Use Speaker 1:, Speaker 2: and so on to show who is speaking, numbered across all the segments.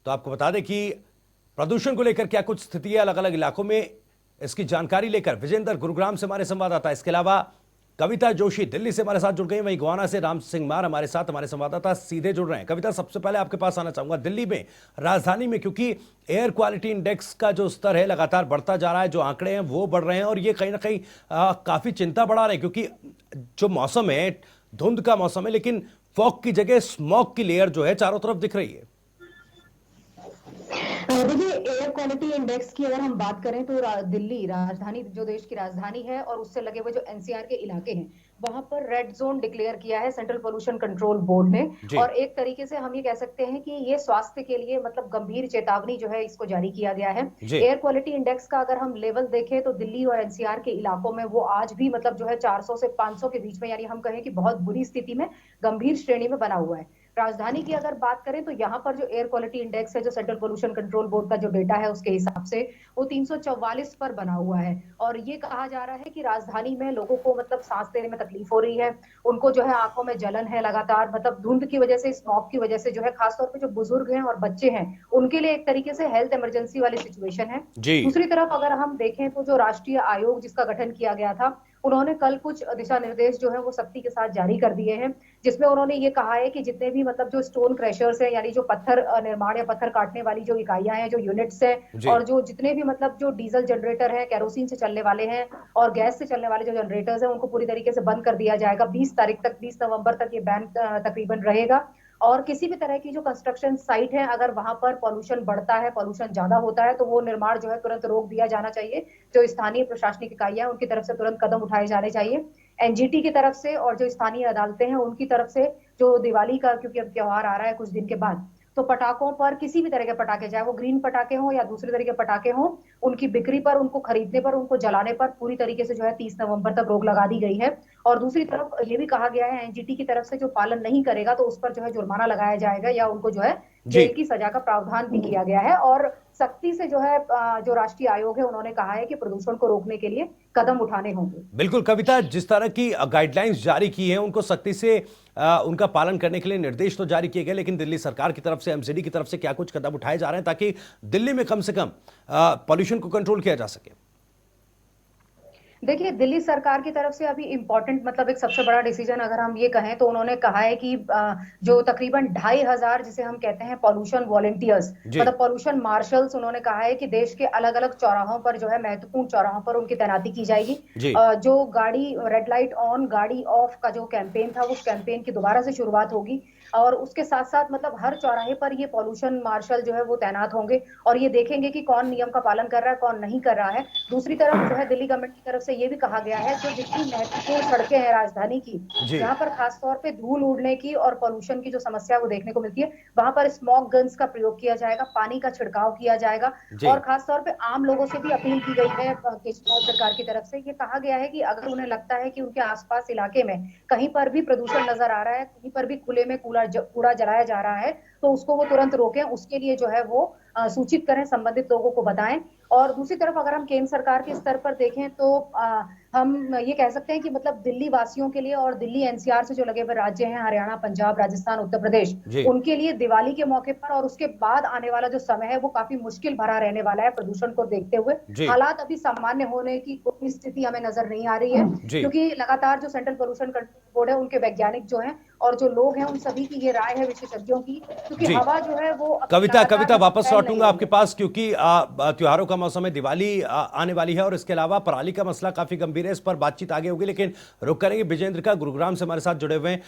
Speaker 1: तो आपको बता दें कि प्रदूषण को लेकर क्या कुछ स्थिति है अलग अलग इलाकों में, इसकी जानकारी लेकर विजेंद्र गुरुग्राम से हमारे संवाददाता, इसके अलावा कविता जोशी दिल्ली से हमारे साथ जुड़ गई, वहीं गोवाना से राम सिंह मार हमारे साथ हमारे संवाददाता सीधे जुड़ रहे हैं। कविता, सबसे पहले आपके पास आना चाहूंगा दिल्ली में, राजधानी में, क्योंकि एयर क्वालिटी इंडेक्स का जो स्तर है लगातार बढ़ता जा रहा है, जो आंकड़े हैं वो बढ़ रहे हैं और ये कहीं ना कहीं काफी चिंता बढ़ा रहे हैं, क्योंकि जो मौसम है धुंध का मौसम है, लेकिन फॉग की जगह स्मॉग की लेयर जो है चारों तरफ दिख रही है।
Speaker 2: देखिए, एयर क्वालिटी इंडेक्स की अगर हम बात करें तो दिल्ली राजधानी, जो देश की राजधानी है, और उससे लगे हुए जो एनसीआर के इलाके हैं, वहां पर रेड जोन डिक्लेयर किया है सेंट्रल पोल्यूशन कंट्रोल बोर्ड ने।
Speaker 1: जी
Speaker 2: और एक तरीके से हम ये कह सकते हैं कि ये स्वास्थ्य के लिए मतलब गंभीर चेतावनी जो है इसको जारी किया गया है।
Speaker 1: जी
Speaker 2: एयर क्वालिटी इंडेक्स का अगर हम लेवल देखें तो दिल्ली और एनसीआर के इलाकों में वो आज भी मतलब जो है 400 से 500 के बीच में, यानी हम कहें कि बहुत बुरी स्थिति में, गंभीर श्रेणी में बना हुआ है। राजधानी की अगर बात करें तो यहाँ पर जो एयर क्वालिटी इंडेक्स है, जो सेंट्रल पोल्यूशन कंट्रोल बोर्ड का जो डेटा है उसके हिसाब से वो 344 पर बना हुआ है। और ये कहा जा रहा है कि राजधानी में लोगों को मतलब सांस लेने में तकलीफ हो रही है, उनको जो है आंखों में जलन है लगातार, मतलब धुंध की वजह से, स्मॉग की वजह से जो है, खासतौर पर जो बुजुर्ग हैं और बच्चे हैं उनके लिए एक तरीके से हेल्थ इमरजेंसी वाली सिचुएशन है।
Speaker 1: जी
Speaker 2: दूसरी तरफ अगर हम देखें तो जो राष्ट्रीय आयोग जिसका गठन किया गया था, उन्होंने कल कुछ दिशा निर्देश जो है वो सख्ती के साथ जारी कर दिए हैं, जिसमें उन्होंने ये कहा है कि जितने भी मतलब जो स्टोन क्रशर्स है, यानी जो पत्थर निर्माण या पत्थर काटने वाली जो इकाइयां हैं, जो यूनिट्स हैं,
Speaker 1: जी
Speaker 2: और जो जितने भी मतलब जो डीजल जनरेटर है, केरोसिन से चलने वाले हैं और गैस से चलने वाले जो जनरेटर्स हैं, उनको पूरी तरीके से बंद कर दिया जाएगा। 20 तारीख तक, 20 नवंबर तक ये बैन तकरीबन रहेगा। और किसी भी तरह की जो कंस्ट्रक्शन साइट है, अगर वहां पर पॉल्यूशन बढ़ता है, पॉल्यूशन ज्यादा होता है, तो वो निर्माण जो है तुरंत रोक दिया जाना चाहिए। जो स्थानीय प्रशासनिक इकाइयां हैं उनकी तरफ से तुरंत कदम उठाए जाने चाहिए। एनजीटी की तरफ से और जो स्थानीय अदालतें हैं उनकी तरफ से, जो दिवाली का, क्योंकि अब त्योहार आ रहा है कुछ दिन के बाद, तो पटाखों पर, किसी भी तरह के पटाखे, चाहे वो ग्रीन पटाखे हों या दूसरे तरह के पटाखे हों, उनकी बिक्री पर, उनको खरीदने पर, उनको जलाने पर पूरी तरीके से जो है 30 नवंबर तक रोक लगा दी गई है। और दूसरी तरफ ये भी कहा गया है एनजीटी की तरफ से जो पालन नहीं करेगा तो उस पर जो है जुर्माना लगाया जाएगा, या उनको जो है
Speaker 1: जी
Speaker 2: जेल की सजा का प्रावधान भी किया गया है। और सख्ती से जो है जो राष्ट्रीय आयोग है उन्होंने कहा है कि प्रदूषण को रोकने के लिए कदम उठाने होंगे।
Speaker 1: बिल्कुल कविता, जिस तरह की गाइडलाइंस जारी की हैं उनको सख्ती से उनका पालन करने के लिए निर्देश तो जारी किए गए, लेकिन दिल्ली सरकार की तरफ से, एमसीडी की तरफ से क्या कुछ कदम उठाए जा रहे हैं ताकि दिल्ली में कम से कम पॉल्यूशन को कंट्रोल किया जा सके?
Speaker 2: देखिए, दिल्ली सरकार की तरफ से अभी इम्पोर्टेंट मतलब एक सबसे बड़ा डिसीजन अगर हम ये कहें तो उन्होंने कहा है कि जो तकरीबन 2,500 जिसे हम कहते हैं पॉल्यूशन वॉलेंटियर्स,
Speaker 1: जी
Speaker 2: मतलब पॉल्यूशन मार्शल्स, उन्होंने कहा है कि देश के अलग अलग चौराहों पर जो है, महत्वपूर्ण चौराहों पर उनकी तैनाती की जाएगी।
Speaker 1: जी
Speaker 2: जो गाड़ी रेड लाइट ऑन गाड़ी ऑफ का जो कैंपेन था, उस कैंपेन की दोबारा से शुरुआत होगी। और उसके साथ साथ मतलब हर चौराहे पर ये पॉल्यूशन मार्शल जो है वो तैनात होंगे और ये देखेंगे कि कौन नियम का पालन कर रहा है, कौन नहीं कर रहा है। दूसरी तरफ जो है दिल्ली गवर्नमेंट की तरफ से ये भी कहा गया है, जो जितनी महत्वपूर्ण सड़कें हैं राजधानी की,
Speaker 1: जी
Speaker 2: जहां पर खासतौर पे धूल उड़ने की और पोल्यूशन की जो समस्या है वो देखने को मिलती है, वहां पर स्मॉग गन्स का प्रयोग किया जाएगा, पानी का छिड़काव किया जाएगा।
Speaker 1: जी
Speaker 2: और खासतौर पे आम लोगों से भी अपील की गई है केजरीवाल सरकार की तरफ से। ये कहा गया है कि अगर उन्हें लगता है कि उनके आसपास इलाके में कहीं पर भी प्रदूषण नजर आ रहा है, कहीं पर भी खुले में कूड़ा जलाया जा रहा है, तो उसको वो तुरंत रोकें, उसके लिए जो है वो सूचित करें, संबंधित लोगों को बताएं। और दूसरी तरफ अगर हम केंद्र सरकार के स्तर पर देखें तो हम ये कह सकते हैं कि मतलब दिल्ली वासियों के लिए और दिल्ली एनसीआर से जो लगे हुए राज्य हैं, हरियाणा, पंजाब, राजस्थान, उत्तर प्रदेश,
Speaker 1: जी
Speaker 2: उनके लिए दिवाली के मौके पर और उसके बाद आने वाला जो समय है वो काफी मुश्किल भरा रहने वाला है प्रदूषण को देखते हुए।
Speaker 1: जी
Speaker 2: हालात अभी सामान्य होने की कोई स्थिति हमें नजर नहीं आ रही है,
Speaker 1: जी
Speaker 2: क्योंकि लगातार जो सेंट्रल पोल्यूशन कंट्रोल बोर्ड है, उनके वैज्ञानिक जो हैं और जो लोग हैं, उन सभी की ये राय है, विशेषज्ञों की, क्योंकि
Speaker 1: जी
Speaker 2: हवा जो है वो
Speaker 1: कविता
Speaker 2: लगातार
Speaker 1: कविता
Speaker 2: मतलब
Speaker 1: वापस
Speaker 2: फैल नहीं
Speaker 1: लौटूंगा
Speaker 2: रही
Speaker 1: आपके
Speaker 2: है।
Speaker 1: पास, क्योंकि त्योहारों का मौसम है, दिवाली आने वाली है और इसके अलावा पराली का मसला काफी गंभीर है, इस पर बातचीत आगे होगी, लेकिन रुक करेंगे विजेंद्र का, गुरुग्राम से हमारे साथ जुड़े हुए हैं।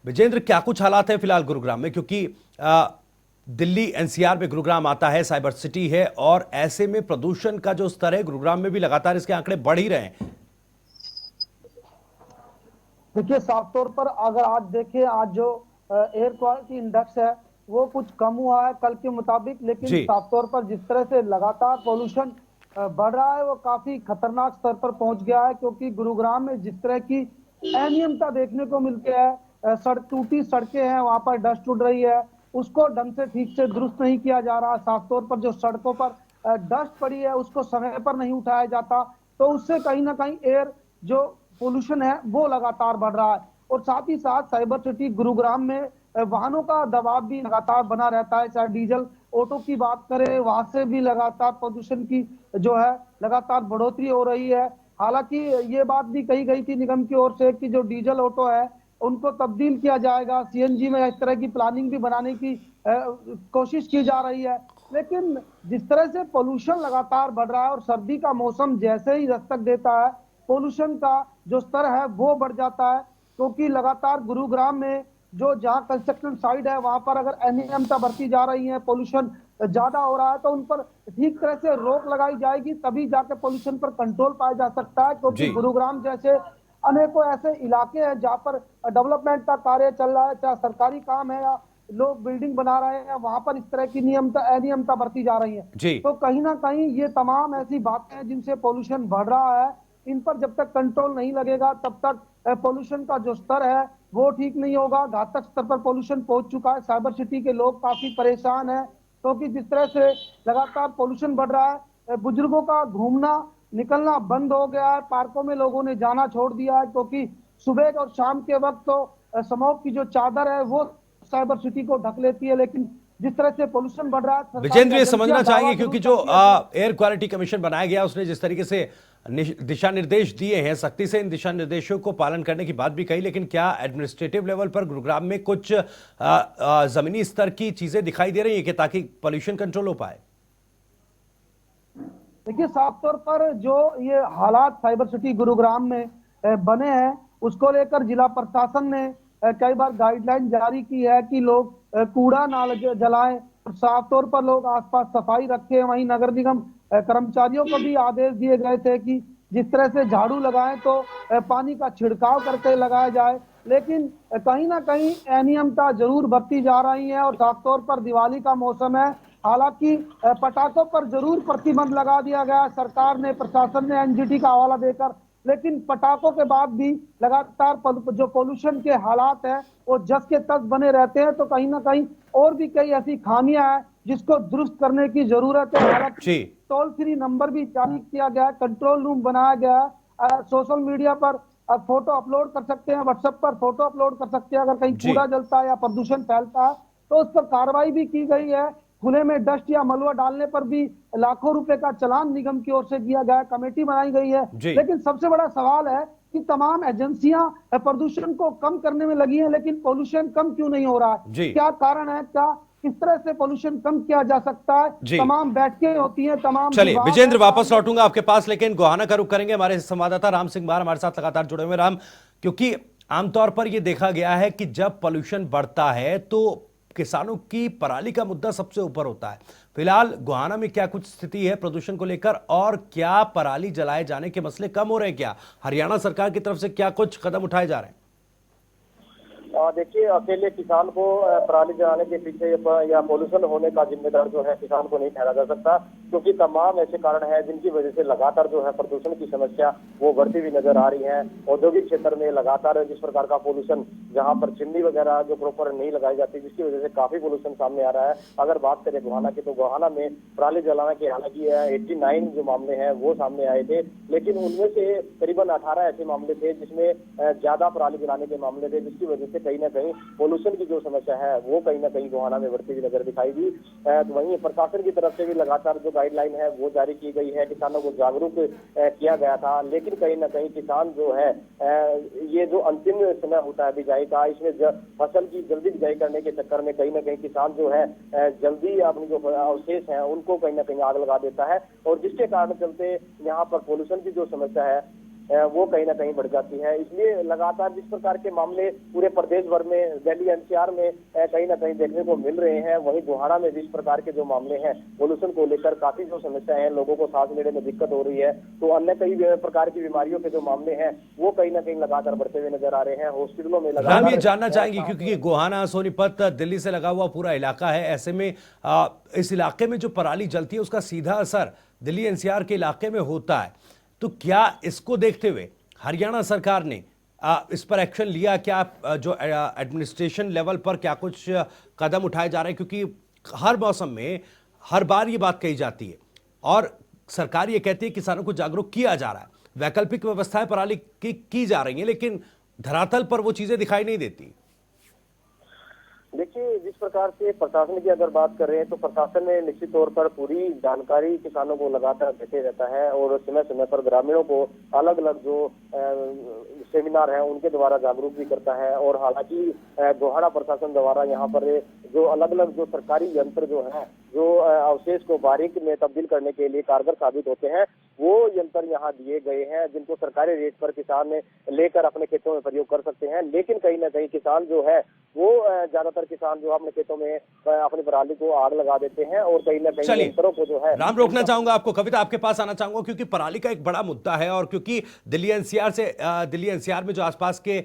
Speaker 1: विजेंद्र, क्या कुछ हालात है फिलहाल गुरुग्राम में, क्योंकि दिल्ली एनसीआर में गुरुग्राम आता है, साइबर सिटी है, और ऐसे में प्रदूषण का जो स्तर है गुरुग्राम में भी लगातार इसके आंकड़े बढ़ ही रहे हैं।
Speaker 3: देखिए, साफ तौर पर अगर आज देखें, आज जो एयर क्वालिटी इंडेक्स है वो कुछ कम हुआ है कल के मुताबिक, लेकिन
Speaker 1: जी
Speaker 3: साफ तौर पर जिस तरह से लगातार पोल्यूशन बढ़ रहा है वो काफी खतरनाक स्तर पर पहुंच गया है। क्योंकि गुरुग्राम में जिस तरह की अनियमितता देखने को मिलती है, टूटी सड़कें हैं, वहां पर डस्ट उड़ रही है, उसको ढंग से ठीक से दुरुस्त नहीं किया जा रहा। साफ तौर पर जो सड़कों पर डस्ट पड़ी है उसको समय पर नहीं उठाया जाता, तो उससे कहीं ना कहीं एयर जो पोल्यूशन है वो लगातार बढ़ रहा है। और साथ ही साथ साइबर सिटी गुरुग्राम में वाहनों का दबाव भी लगातार बना रहता है। चाहे डीजल ऑटो की बात करें, वहां से भी लगातार प्रदूषण की जो है लगातार बढ़ोतरी हो रही है। हालांकि ये बात भी कही गई थी निगम की ओर से कि जो डीजल ऑटो है उनको तब्दील किया जाएगा सीएनजी में, इस तरह की प्लानिंग भी बनाने की कोशिश की जा रही है। लेकिन जिस तरह से पोल्यूशन लगातार बढ़ रहा है और सर्दी का मौसम जैसे ही दस्तक देता है, पोल्यूशन का जो स्तर है वो बढ़ जाता है। क्योंकि लगातार गुरुग्राम में जो जहां कंस्ट्रक्शन साइट है वहां पर अगर अनियमितता बढ़ती जा रही है, पोल्यूशन ज्यादा हो रहा है, तो उन पर ठीक तरह से रोक लगाई जाएगी, तभी जाके पोल्यूशन पर कंट्रोल पाया जा सकता है। क्योंकि
Speaker 1: जी।
Speaker 3: गुरुग्राम जैसे अनेकों ऐसे इलाके हैं जहां पर डेवलपमेंट का कार्य चल रहा है, चाहे सरकारी काम है या लोग बिल्डिंग बना रहे हैं, वहां पर इस तरह की अनियमितता बढ़ती जा रही है।
Speaker 1: जी।
Speaker 3: तो कहीं ना कहीं ये तमाम ऐसी बातें हैं जिनसे पोल्यूशन बढ़ रहा है। इन पर जब तक कंट्रोल नहीं लगेगा तब तक पोल्यूशन का जो स्तर है वो ठीक नहीं होगा। घातक स्तर पर पोल्यूशन पहुंच चुका है। साइबर सिटी के लोग काफी परेशान हैं क्योंकि जिस तरह से लगातार पोल्यूशन बढ़ रहा है, बुजुर्गों का घूमना निकलना बंद हो गया है। पार्कों में लोगों ने जाना छोड़ दिया है क्योंकि सुबह और शाम के वक्त तो स्मोक की जो चादर है वो साइबर सिटी को ढक लेती है। लेकिन जिस तरह से पोल्यूशन बढ़ रहा है, सरकारी
Speaker 1: विजेंद्र, ये समझना
Speaker 3: एजेंसियां
Speaker 1: चाहेंगे
Speaker 3: दावा
Speaker 1: क्योंकि
Speaker 3: जरूर
Speaker 1: जो
Speaker 3: करती है।
Speaker 1: एयर क्वालिटी कमीशन बनाया गया उसने जिस तरीके से दिशा निर्देश दिए हैं, सख्ती से इन दिशा निर्देशों को पालन करने की बात भी कही, लेकिन क्या एडमिनिस्ट्रेटिव लेवल पर गुरुग्राम में कुछ जमीनी स्तर की चीजें दिखाई दे रही है कि ताकि पोल्यूशन कंट्रोल हो पाए?
Speaker 3: देखिए, साफ तौर पर जो ये हालात साइबर सिटी गुरुग्राम में बने हैं उसको लेकर जिला प्रशासन ने कई बार गाइडलाइन जारी की है कि लोग कूड़ा ना जलाएं, साफ तौर पर लोग आसपास सफाई रखें। वहीं नगर निगम कर्मचारियों को भी आदेश दिए गए थे कि जिस तरह से झाड़ू लगाएं तो पानी का छिड़काव करके लगाया जाए। लेकिन कहीं ना कहीं अनियमितता जरूर बढ़ती जा रही है और साफ तौर पर दिवाली का मौसम है। हालांकि पटाखों पर जरूर प्रतिबंध लगा दिया गया सरकार ने, प्रशासन ने एनजीटी का हवाला देकर। लेकिन पटाखों के बाद भी लगातार जो पोल्यूशन के हालात हैं वो जस के तस बने रहते हैं। तो कहीं ना कहीं और भी कई ऐसी खामियां हैं जिसको दुरुस्त करने की जरूरत है। हालांकि टोल फ्री नंबर भी जारी किया गया है, कंट्रोल रूम बनाया गया है। सोशल मीडिया पर फोटो अपलोड कर सकते हैं, व्हाट्सएप पर फोटो अपलोड कर सकते हैं। अगर कहीं कूड़ा जलता है या प्रदूषण फैलता है तो उस पर कार्रवाई भी की गई है। खुले में डस्ट या मलबा डालने पर भी लाखों रुपए का चालान निगम की ओर से दिया गया है, कमेटी बनाई गई है। लेकिन सबसे बड़ा सवाल है कि तमाम एजेंसियां प्रदूषण को कम करने में लगी हैं, लेकिन पोल्यूशन कम क्यों नहीं हो रहा है? क्या कारण है? क्या किस तरह से पोल्यूशन कम किया जा सकता है? तमाम बैठकें होती हैं, तमाम।
Speaker 1: चलिए विजेंद्र, वापस लौटूंगा आपके पास, लेकिन गोहाना का रुख करेंगे। हमारे संवाददाता राम सिंह मार हमारे साथ लगातार जुड़े हुए। राम, क्योंकि आमतौर पर यह देखा गया है कि जब पोल्यूशन बढ़ता है तो किसानों की पराली का मुद्दा सबसे ऊपर होता है। फिलहाल गोहाना में क्या कुछ स्थिति है प्रदूषण को लेकर, और क्या पराली जलाए जाने के मसले कम हो रहे हैं? क्या हरियाणा सरकार की तरफ से क्या कुछ कदम उठाए जा रहे हैं?
Speaker 4: देखिए, अकेले किसान को पराली जलाने के पीछे या पोल्यूशन होने का जिम्मेदार जो है किसान को नहीं ठहरा जा सकता, क्योंकि तमाम ऐसे कारण हैं जिनकी वजह से लगातार जो है प्रदूषण की समस्या वो बढ़ती हुई नजर आ रही है। औद्योगिक क्षेत्र में लगातार जिस प्रकार का पोल्यूशन, जहां पर चिमनी वगैरह जो प्रॉपर नहीं लगाई जाती, जिसकी वजह से काफी पोल्यूशन सामने आ रहा है। अगर बात करें गोहाना की, तो गोहाना में पराली जलाने के हालांकि 89 जो मामले हैं वो सामने आए थे, लेकिन उनमें से करीबन 18 ऐसे मामले थे जिसमें ज्यादा पराली जलाने के मामले थे, जिसकी वजह से कहीं ना कहीं पोल्यूशन की जो समस्या है वो कहीं ना कहीं गोहाना में बढ़ती हुई नजर दिखाई दी। वहीं प्रशासन की तरफ से भी लगातार जो गाइडलाइन है वो जारी की गई है, किसानों को जागरूक किया गया था। लेकिन कहीं ना कहीं किसान जो है ये जो अंतिम समय होता है बिजाई का, इसमें फसल की जल्दी बिजाई करने के चक्कर में कहीं ना कहीं किसान जो है जल्दी अपनी जो अवशेष है उनको कहीं ना कहीं आग लगा देता है, और जिसके कारण चलते यहाँ पर पोल्यूशन की जो समस्या है वो कहीं ना कहीं बढ़ जाती है। इसलिए लगातार जिस प्रकार के मामले पूरे प्रदेश भर में, दिल्ली एनसीआर में कहीं ना कहीं देखने को मिल रहे हैं, वहीं गोहाना में जिस प्रकार के जो मामले हैं पोल्यूशन को लेकर काफी जो समस्या है, लोगों को सांस लेने में दिक्कत हो रही है, तो अन्य कई प्रकार की बीमारियों के जो मामले हैं वो कहीं ना कहीं लगातार बढ़ते हुए नजर आ रहे हैं। हॉस्पिटलों में
Speaker 1: लगातार ये जानना चाहेंगे क्योंकि गोहाना, सोनीपत, दिल्ली से लगा हुआ पूरा इलाका है, ऐसे में इस इलाके में जो पराली जलती है उसका सीधा असर दिल्ली एनसीआर के इलाके में होता है, तो क्या इसको देखते हुए हरियाणा सरकार ने इस पर एक्शन लिया? क्या जो एडमिनिस्ट्रेशन लेवल पर क्या कुछ कदम उठाए जा रहे हैं? क्योंकि हर मौसम में हर बार ये बात कही जाती है और सरकार ये कहती है किसानों को जागरूक किया जा रहा है, वैकल्पिक व्यवस्थाएं पराली की जा रही हैं, लेकिन धरातल पर वो चीजें दिखाई नहीं देती।
Speaker 4: देखिए, जिस प्रकार से प्रशासन की अगर बात कर रहे हैं तो प्रशासन ने निश्चित तौर पर पूरी जानकारी किसानों को लगातार देते रहता है और समय समय पर ग्रामीणों को अलग अलग जो सेमिनार है उनके द्वारा जागरूक भी करता है। और हालांकि गोहाना प्रशासन द्वारा यहाँ पर जो अलग अलग जो सरकारी यंत्र जो है जो अवशेष को बारीक में तब्दील करने के लिए कारगर साबित होते हैं, वो यंत्र यहाँ दिए गए हैं जिनको सरकारी रेट पर किसान लेकर अपने खेतों में प्रयोग कर सकते हैं। लेकिन कहीं ना कहीं किसान जो है वो ज्यादातर किसान जो अपने खेतों में अपनी पराली को आग लगा देते हैं और कहीं ना कहीं यंत्रों को जो है
Speaker 1: राम रोकना चाहूंगा आपको, कविता आपके पास आना चाहूंगा क्योंकि पराली का एक बड़ा मुद्दा है और क्योंकि दिल्ली एनसीआर में जो आसपास के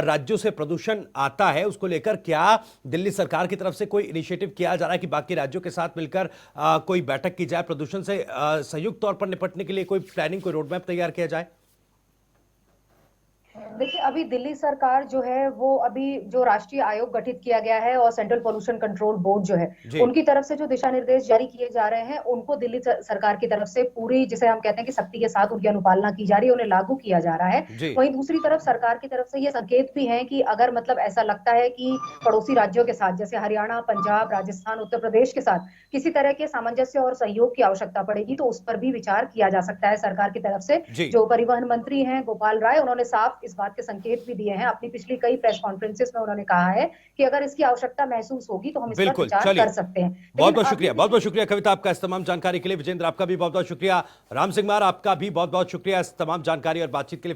Speaker 1: राज्यों से प्रदूषण आता है उसको लेकर क्या दिल्ली सरकार की तरफ से कोई इनिशिएटिव किया जा रहा है कि बाकी राज्यों के साथ मिलकर कोई बैठक की जाए, प्रदूषण से संयुक्त तौर पर निपटने के लिए कोई प्लानिंग, कोई रोड मैप तैयार किया जाए?
Speaker 2: देखिए, अभी दिल्ली सरकार जो है वो अभी जो राष्ट्रीय आयोग गठित किया गया है और सेंट्रल पोल्यूशन कंट्रोल बोर्ड जो है उनकी तरफ से जो दिशा निर्देश जारी किए जा रहे हैं उनको दिल्ली सरकार की तरफ से पूरी, जिसे हम कहते हैं कि सख्ती के साथ उनकी अनुपालना की जा रही है, उन्हें लागू किया जा रहा है। वहीं दूसरी तरफ सरकार की तरफ से ये संकेत भी है कि अगर मतलब ऐसा लगता है कि पड़ोसी राज्यों के साथ जैसे हरियाणा, पंजाब, राजस्थान, उत्तर प्रदेश के साथ किसी तरह के सामंजस्य और सहयोग की आवश्यकता पड़ेगी तो उस पर भी विचार किया जा सकता है सरकार की तरफ से। जो परिवहन मंत्री हैं गोपाल राय, उन्होंने साफ इस बात के संकेत भी दिए हैं अपनी पिछली कई प्रेस कॉन्फ्रेंसेस में। उन्होंने कहा है कि अगर इसकी आवश्यकता महसूस होगी तो हम इस पर विचार कर सकते हैं।
Speaker 1: बहुत बहुत शुक्रिया कविता आपका इस तमाम जानकारी के लिए। विजेंद्र आपका भी बहुत बहुत शुक्रिया। राम सिंह मार आपका भी बहुत बहुत शुक्रिया इस तमाम जानकारी और बातचीत के लिए।